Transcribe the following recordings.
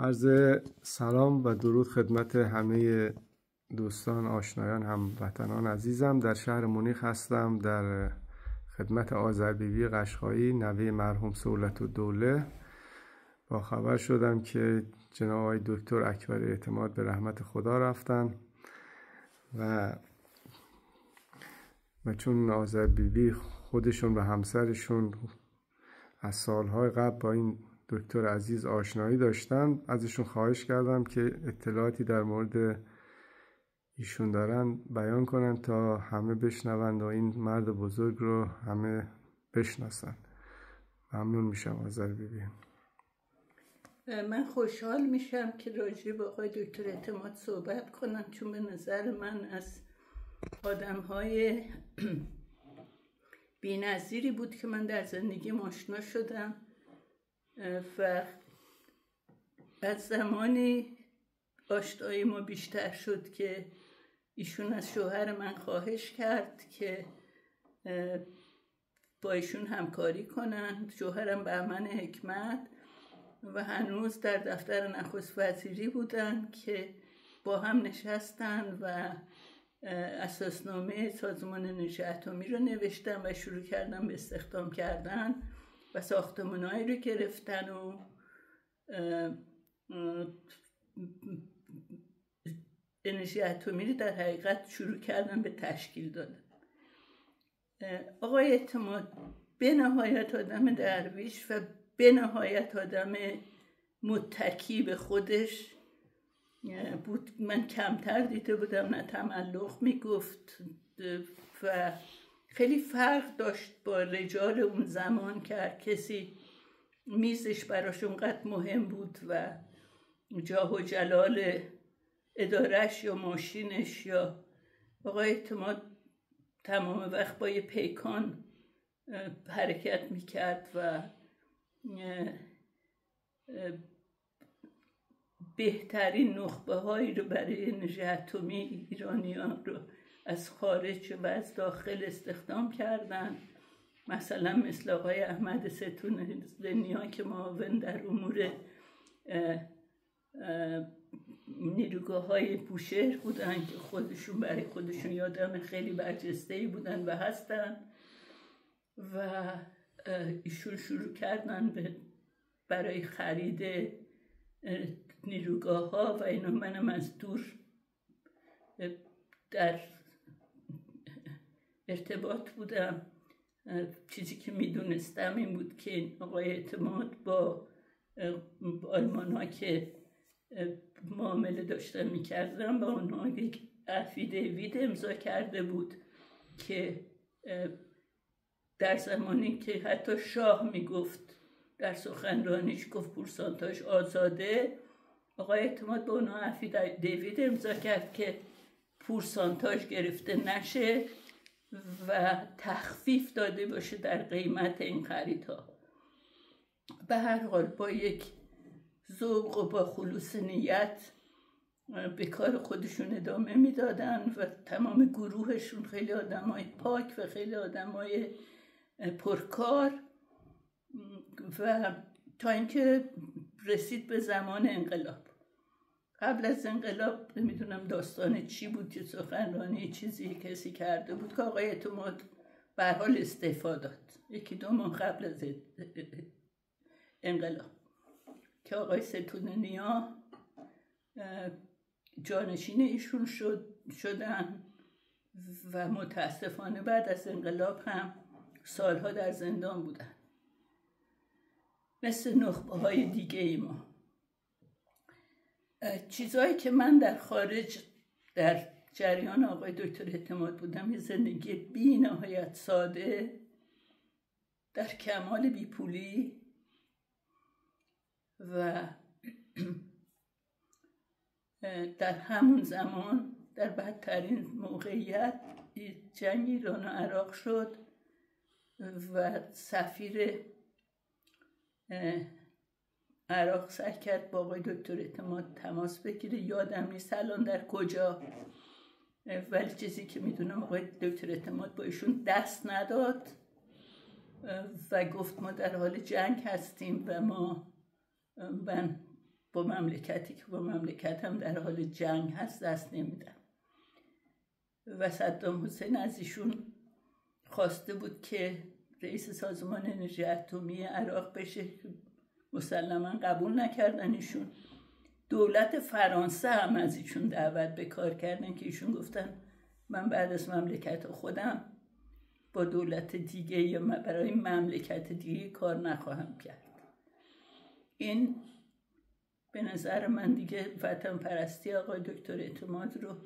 عرض سلام و درود خدمت همه دوستان، آشنایان، هموطنان عزیزم. در شهر مونیخ هستم، در خدمت آذربیبی قشقایی، نوه مرحوم صولت‌الدوله. با خبر شدم که جناب آقای دکتر اکبر اعتماد به رحمت خدا رفتن و چون آذربیبی خودشون و همسرشون از سالهای قبل با این دکتر عزیز آشنایی داشتن، ازشون خواهش کردم که اطلاعاتی در مورد ایشون دارن بیان کنن تا همه بشنوند و این مرد بزرگ رو همه بشناسن. ممنون میشم آذربیبی. من خوشحال میشم که راجع به آقای دکتر اعتماد صحبت کنم، چون به نظر من از آدم‌های بی‌نظیری بود که من در زندگیم آشنا شدم و از زمانی آشنایی ما بیشتر شد که ایشون از شوهر من خواهش کرد که با ایشون همکاری کنن. شوهرم بهمن حکمت و هنوز در دفتر نخست وزیری بودن که با هم نشستن و اساسنامه سازمان انرژی اتمی رو نوشتن و شروع کردن به استخدام کردن و ساختمان‌هایی رو گرفتن و انرژی اتمی رو در حقیقت شروع کردن به تشکیل دادن. آقای اعتماد به نهایت آدم درویش و به نهایت آدم متکی به خودش بود. من کمتر دیده بودم، نه تملق میگفت و خیلی فرق داشت با رجال اون زمان که کسی میزش براش اونقدر مهم بود و جاه و جلال ادارش یا ماشینش. یا آقای اعتماد تمام وقت با یه پیکان حرکت میکرد و بهترین نخبه هایی رو برای انرژی اتمی ایرانیان رو از خارج و از داخل استخدام کردن. مثلا مثل آقای احمد ستون زنیان که معاون در امور نیروگاه های بوشهر بودن که خودشون برای خودشون یادم خیلی برجسته‌ای بودن و هستن و ایشون شروع کردن برای خرید نیروگاه ها و اینو منم از دور در ارتباط بودم. چیزی که میدونستم این بود که آقای اعتماد با آلمان ها که معامله داشتن میکردن با اونها یک افیدویت امضا کرده بود که در زمانی که حتی شاه میگفت در سخنرانیش گفت پورسانتاژ آزاده، آقای اعتماد به اونها افیدویت امضا کرد که پورسانتاژ گرفته نشه و تخفیف داده باشه در قیمت این خریدها. به هر حال با یک ذوق و با خلوص نیت به کار خودشون ادامه میدادن و تمام گروهشون خیلی آدمای پاک و خیلی آدمای پرکار و تا اینکه رسید به زمان انقلاب. قبل از انقلاب نمیدونم داستان چی بود که سخنرانی چیزی کسی کرده بود که آقای اعتماد به هر حال استعفا داد 1-2 ماه قبل از انقلاب که آقای ستون نیا جانشین ایشون شدن و متاسفانه بعد از انقلاب هم سالها در زندان بودن مثل نخبه های دیگه ای ما. چیزهایی که من در خارج در جریان آقای دکتر اعتماد بودم، یه زندگی بی نهایت ساده در کمال بیپولی و در همون زمان در بدترین موقعیت جنگ ایران و عراق شد و سفیر عراق سعی کرد با آقای دکتر اعتماد تماس بگیره. یادم نیست الان در کجا، ولی چیزی که میدونم آقای دکتر اعتماد با ایشون دست نداد و گفت ما در حال جنگ هستیم و من با مملکتی که با مملکتم در حال جنگ هست دست نمیدم. و صدام حسین از ایشون خواسته بود که رئیس سازمان انرژی اتمی عراق بشه، مسلما قبول نکردن ایشون. دولت فرانسه هم از ایشون دعوت به کار کردن که ایشون گفتن من بعد از مملکت خودم با دولت دیگه یا برای مملکت دیگه کار نخواهم کرد. این به نظر من دیگه وطن پرستی آقای دکتر اعتماد رو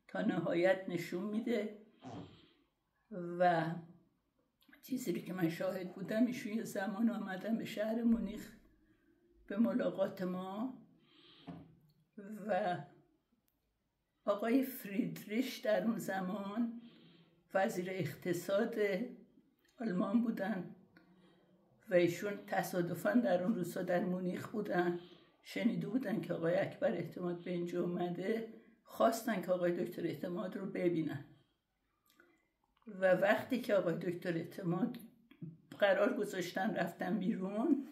تا نهایت نشون میده و چیزی که من شاهد بودم، ایشون یه زمان آمدن به شهر مونیخ به ملاقات ما و آقای فریدریش در اون زمان وزیر اقتصاد آلمان بودن و ایشون تصادفاً در اون روزها در مونیخ بودن، شنیده بودن که آقای اکبر اعتماد به اینجا اومده، خواستن که آقای دکتر اعتماد رو ببینن. و وقتی که آقای دکتر اعتماد قرار گذاشتن رفتن بیرون،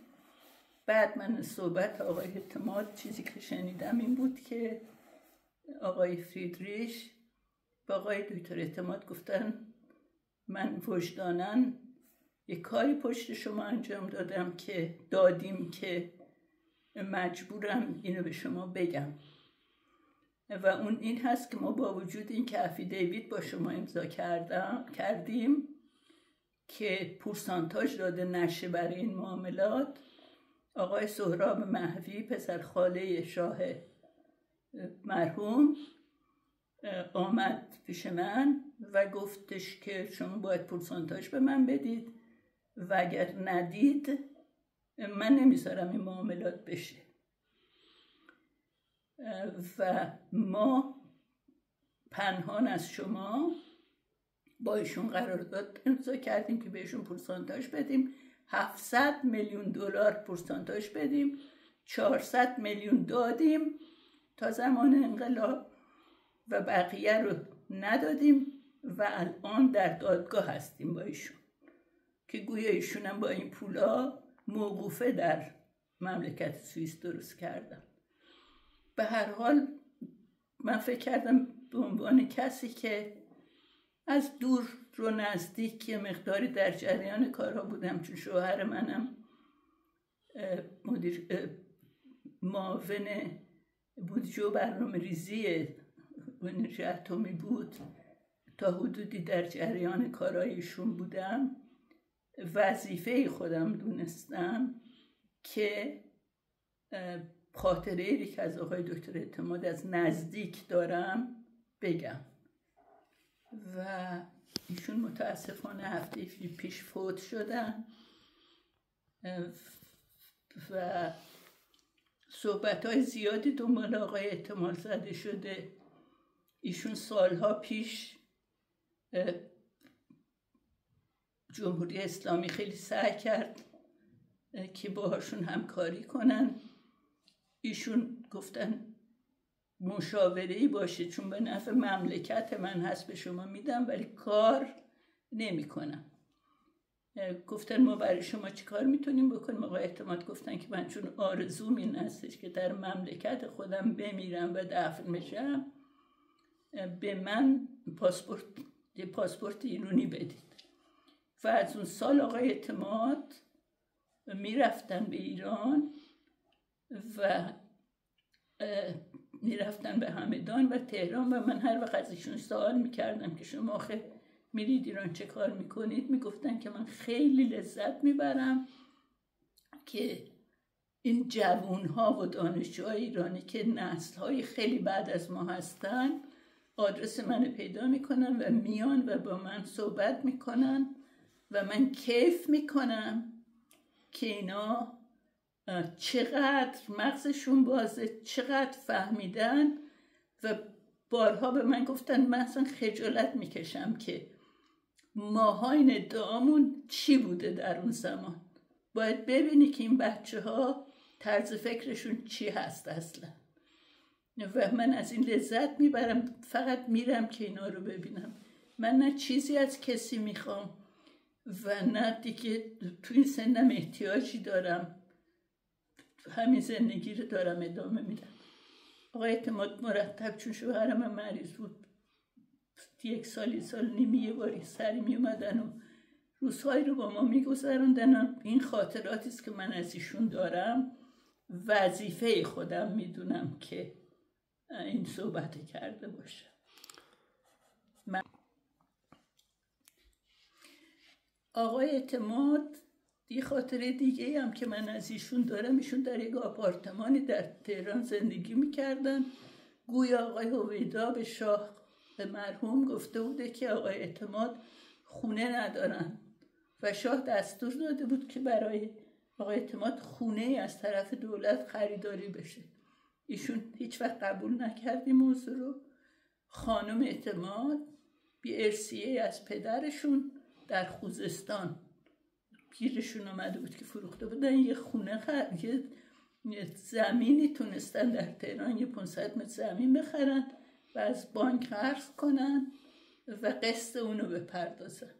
بعد من صحبت آقای اعتماد چیزی که شنیدم این بود که آقای فریدریش با آقای دکتر اعتماد گفتن من وجداناً یک کاری پشت شما انجام دادیم که مجبورم اینو به شما بگم و اون این هست که ما با وجود این که افیدویت با شما امضا کردیم که پورسانتاژ داده نشه برای این معاملات، آقای سهراب مهوی پسر خاله شاه مرحوم آمد پیش من و گفتش که شما باید پورسانتاژ به من بدید و اگر ندید من نمیذارم این معاملات بشه. و ما پنهان از شما با ایشون قرارداد امضا کردیم که بهشون پورسانتاژ بدیم، 700 میلیون دلار پورسانتاژ بدیم، 400 میلیون دادیم تا زمان انقلاب و بقیه رو ندادیم و الان در دادگاه هستیم با ایشون که گویا ایشون هم با این پولا موقوفه در مملکت سوئیس درست کردن. به هر حال من فکر کردم به عنوان کسی که از دور رو نزدیک یه مقداری در جریان کارها بودم، چون شوهر منم معاون بودجه و برنامه ریزی انرژی اتمی بود، تا حدودی در جریان کارهایشون بودم. وظیفه خودم دونستم که خاطره که از آقای دکتر اعتماد از نزدیک دارم بگم و ایشون متاسفانه هفته پیش فوت شدن و صحبت‌های زیادی دنبال آقای اعتماد زده شده. ایشون سالها پیش جمهوری اسلامی خیلی سعی کرد که باهاشون همکاری کنن. ایشون گفتن مشاوره‌ای باشه چون به نفع مملکت من هست به شما میدم ولی کار نمی کنم. گفتن ما برای شما چی کار میتونیم بکنیم؟ آقای اعتماد گفتن که من چون آرزوم این هستش که در مملکت خودم بمیرم و دفن بشم، به من پاسپورت ایرانی بدید. و از اون سال آقای اعتماد میرفتن به ایران و میرفتن به همدان و تهران و من هر وقت از ایشون سوال میکردم که شما آخه میرید ایران چه کار میکنید؟ میگفتن که من خیلی لذت میبرم که این جوانها و دانشجوهای ایرانی که نسلهای خیلی بعد از ما هستن آدرس من پیدا میکنن و میان و با من صحبت میکنن و من کیف میکنم که اینا چقدر مغزشون بازه، چقدر فهمیدن و بارها به من گفتن من اصلا خجالت میکشم که ماهای ادعامون چی بوده در اون زمان. باید ببینی که این بچه ها طرز فکرشون چی هست اصلا و من از این لذت میبرم، فقط میرم که اینا رو ببینم. من نه چیزی از کسی میخوام و نه دیگه تو این سنم احتیاجی دارم همین زندگی رو دارم ادامه میدم. آقای اعتماد مرتب چون شوهرم مریض بود 1 سال نیمی یه باری سری می اومدن و روزهایی رو با ما میگذروندن. این خاطراتی است که من از ایشون دارم. وظیفه خودم میدونم که این صحبت کرده باشم. آقای اعتماد یه خاطره دیگه هم که من از ایشون دارم، ایشون در یک آپارتمانی در تهران زندگی میکردن. گویا آقای هویدا به شاه، به مرحوم گفته بوده که آقای اعتماد خونه ندارن و شاه دستور داده بود که برای آقای اعتماد خونه از طرف دولت خریداری بشه. ایشون هیچ وقت قبول نکرد این موضوع رو. خانم اعتماد بی ارثیه از پدرشون در خوزستان گیرشون آمده بود که فروخته بودن، یه خونه یه زمینی تونستن در تهران یه 500 متر زمین بخرن و از بانک قرض کنن و قسط اونو بپردازن.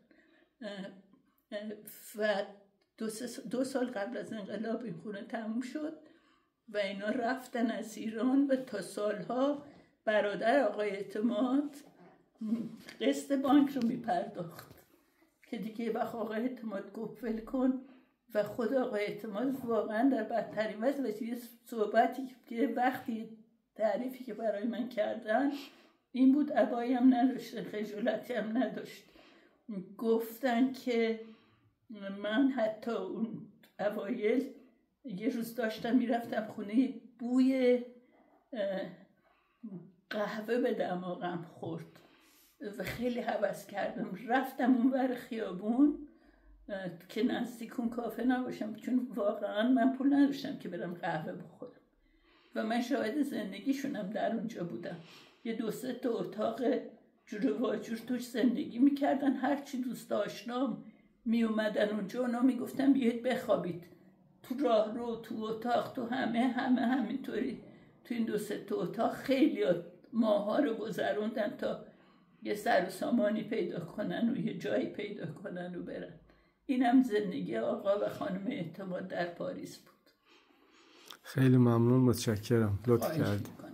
و 2 سال قبل از انقلاب این خونه تموم شد و اینا رفتن از ایران و تا سالها برادر آقای اعتماد قسط بانک رو میپرداخت که دیگه وقت آقای اعتماد گفت ول کن و خود آقای اعتماد واقعا در بدترین وضع و یه صحبتی که وقتی تعریفی که برای من کردن این بود، عبایی هم نداشت، خجالتی هم نداشت. گفتن که من حتی اون اوایل یه روز داشتم میرفتم خونه، بوی قهوه به دماغم خورد و خیلی هوس کردم، رفتم اون ور خیابون که نزدیک اون کافه نباشم چون واقعا من پول نداشتم که برم قهوه بخورم و من شاهد زندگیشونم در اونجا بودم. یه 2-3 تا اتاق جور و واجور توش زندگی میکردن. هرچی دوست آشنام می اومدن اونجا اونا میگفتن بیاید بخوابید تو راه رو، تو اتاق، تو همینطوری تو این 2-3 تا اتاق. خیلی ماها رو گذروندن تا یه سر و سامانی پیدا کنن و یه جایی پیدا کنن و برن. اینم زندگی آقا و خانم اعتماد در پاریس بود. خیلی ممنون، متشکرم، لطف کردید.